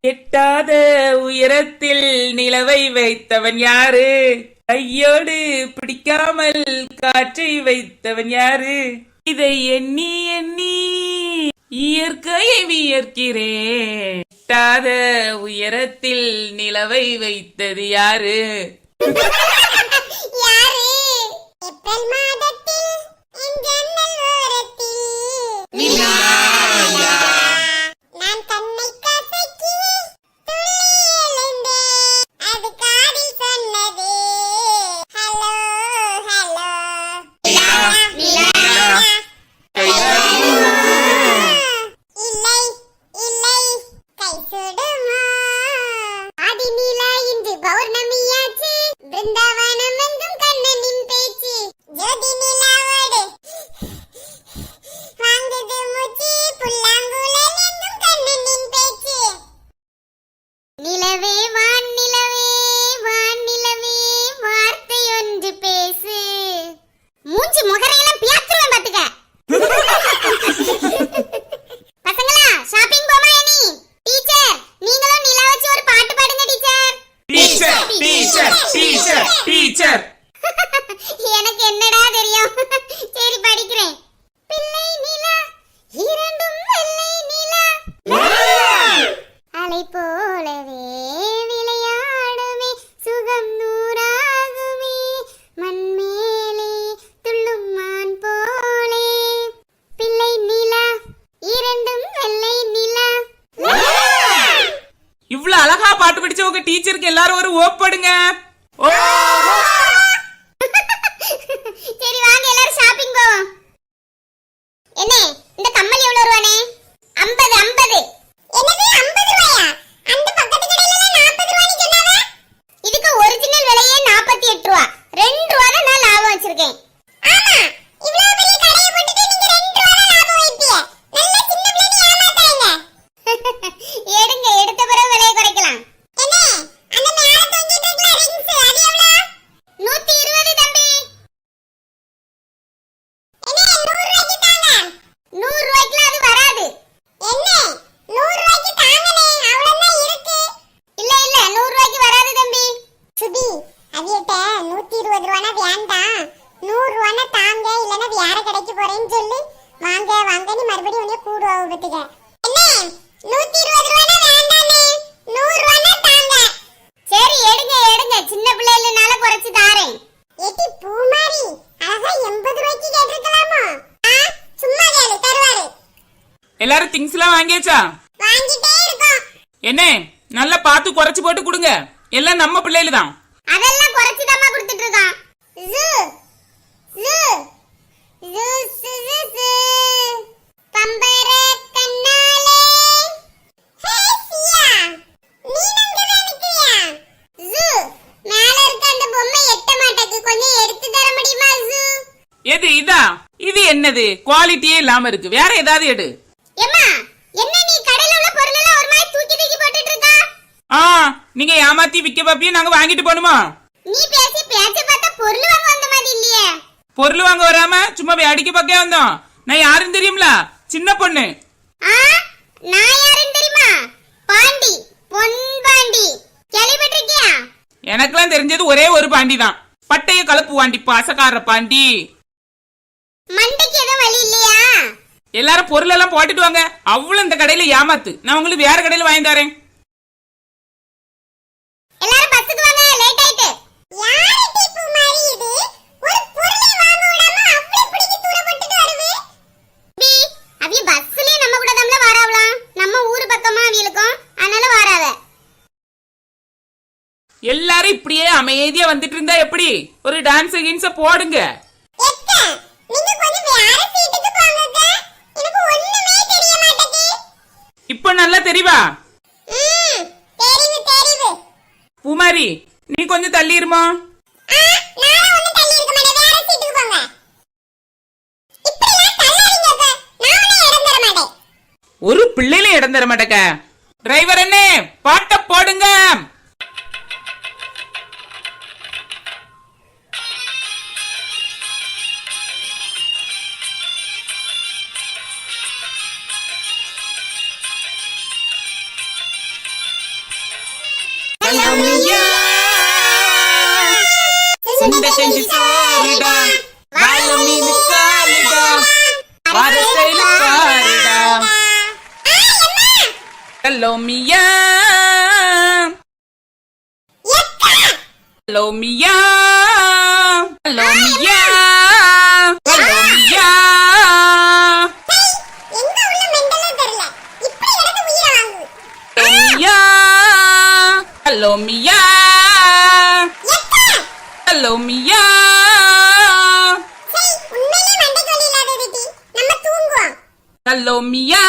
எட்டாத உயரத்தில் நிலவை வைத்தவன் யாரு? கையோடு பிடிக்காமல் காற்றை வைத்தவன் யாரு? இதை எண்ணி எண்ணி இயற்கையை வியர்க்கிறேன். எட்டாத உயரத்தில் நிலவை வைத்தது யாரு? எனக்கு என்னடா தெரியும்? சரி படிக்கிறேன். பிள்ளை நிலா இரண்டும் வெள்ளை நிலா அலை போலவே விளையாடுமே சுகம் நூறாகுமே மண்மேலே துள்ளும் மான் போலே. பிள்ளை நிலா இரண்டும் வெள்ளை நிலா. இவ்வளவு அழகா பாட்டு படிச்சவங்க டீச்சருக்கு எல்லாரும் ஒரு ஓப்படுங்க. சரி வாங்க எல்லாரும் ஷாப்பிங் போவோம். என்ன இந்த கம்மல் எவ்வளவு ரூபானே? 50 50. என்னது 50 ரூபாயா? அந்த பக்கத்து கடையில 40 ரூபாய் சொன்னாங்க. இதுக்கு ஒரிஜினல் விலையே 48 ரூபாய். 2 ரூபாய் தான் நான் லாபம் வச்சிருக்கேன். ஆமா இவ்வளவு பெரிய கடையை போட்டுட்டு நீங்க 2 ரூபாய் லாபம் வைப்பீங்க. நல்ல சின்ன பிள்ளைங்க ஏமாத்தாங்க. எடுங்க எடுத்த பிறகு விலையை குறைக்கலாம். என்ன அந்த மேல தொங்கிட்டு இருக்கிற ரிங்ஸ் அது எவ்வளவு? 120 தம்பி. என்ன 100 ரூபாய்க்கு தாங்க. 100 ரூபாய்க்கு அது வராது. என்ன 100 ரூபாய்க்கு தாங்கனே அவ்வளவுதான் இருக்கு. இல்ல இல்ல 100 ரூபாய்க்கு வராது தம்பி. சுபி அவியட்ட 120 ரூபானா வேண்டாம். 100 ரூபானா தாங்க இல்லனா வேற கடைக்கு போறேன்னு சொல்லி வாங்க வாங்கன்னு மறுபடியும் உன்னை கூடுவா பத்துக்க. என்ன 120 ரூபானா வேண்டானே. 100 ரூபானா தாங்க. சரி எடுங்க எடுங்க சின்ன பிள்ளைகளனால குறைச்சு தாரேன். ஏடி பூமாரி அழகா 80 ரூபாய்க்கு கேட்டிருக்கலாமா? சும்மா கேளு தருவாரு. எல்லாரும் திங்ஸ் எல்லாம் வாங்கியாச்சா? வாங்கிட்டே இருக்கோம். என்ன நல்லா பார்த்து குறைச்சு போட்டு கொடுங்க. எல்லாம் நம்ம பிள்ளைல தான். அதெல்லாம் குறைச்சு தாமா கொடுத்துட்டு இருக்கோம். ஜூ ஜூ ஜூ ஜூ ஜூ பம்பர கண்ணாலே. ஹே சியா நீ நங்க நினைக்கிறியா? ஜூ மேல இருக்க அந்த பொம்மை எட்ட மாட்டேங்குது. கொஞ்சம் எடுத்து தர முடியுமா ஜூ? எது இதா? இது என்னது குவாலிட்டியே இல்லாம இருக்கு. வேற ஏதாவது எடு. ஏம்மா என்ன நீ கடையில உள்ள பொருள் எல்லாம் ஒரு மாதிரி தூக்கி தூக்கி போட்டுட்டு இருக்கா? நீங்க ஏமாத்தி விக்க பாப்பியே நாங்க வாங்கிட்டு போணுமா? நீ பேசி பேச்ச பார்த்தா பொருள் வாங்க வந்த மாதிரி இல்லையே. பொருள் வாங்க வராம சும்மா வேடிக்கை பார்க்க வந்தோம். நான் யாருன்னு தெரியும்ல? சின்ன பொண்ணு. நான் யாருன்னு தெரியுமா? பாண்டி பொன் பாண்டி. கேள்விப்பட்டிருக்கியா? எனக்கெல்லாம் தெரிஞ்சது ஒரே ஒரு பாண்டி தான். பட்டைய கலப்பு பாண்டி பாசக்கார பாண்டி. மண்டைக்கு எதுவும் வலி இல்லையா? எல்லாரும் பொருள் எல்லாம் போட்டுட்டு வாங்க. அவ்வளவு இந்த கடையில ஏமாத்து. நான் உங்களுக்கு வேற கடையில வாங்கி தரேன். எல்லாரும் பஸ்ஸுக்கு வாங்க லேட் ஆயிட்டு. யாரு டிப்பு மாதிரி இது? ஒரு பொருளை வாங்க விடாம அவ்வளவு பிடிக்கு தூர போட்டுட்டு வருது. பி அவிய பஸ்லயே நம்ம கூட தம்ல வராவலாம். நம்ம ஊர் பக்கமா அவியலுக்கும் அதனால வராவ. எல்லாரும் இப்படியே அமைதியா வந்துட்டு இருந்தா எப்படி? ஒரு டான்ஸ் கீன்ஸ போடுங்க. எக்க நீங்க கொஞ்சம் வேற சீட்டுக்கு போங்க. எனக்கு ஒண்ணுமே தெரிய மாட்டேங்குது. இப்போ நல்லா தெரிவா? தெரிவு தெரிவு. பூமாரி நீ கொஞ்சம் தள்ளி இருமா. நான் ஒண்ணு தள்ளி இருக்க மாட்டேன். வேற சீட்டுக்கு போங்க. இப்படி எல்லாம் தள்ளாதீங்க. நான் இடம் தர மாட்டேன். ஒரு பிள்ளையில இடம் தர மாட்டேக்க. டிரைவர் அண்ணே பாட்ட போடுங்க. சுண்ட செஞ்சு சோறுடா, வாழ மீன் காலுடா, வார ஸ்டைல பாருடா. ஹலோ மியா, ஹலோ மியா, ஹலோ மியா, ஹலோ மியா. எங்க உள்ள மெண்டலோ தெரியல, இப்படி எனக்கு உயிரை வாங்குது. ஹலோ மியா, ஹலோ மியா. உண்மையிலே மண்டைக்கு வலி இல்லாதது டி, நம்ம தூங்குவோம். ஹலோ மியா.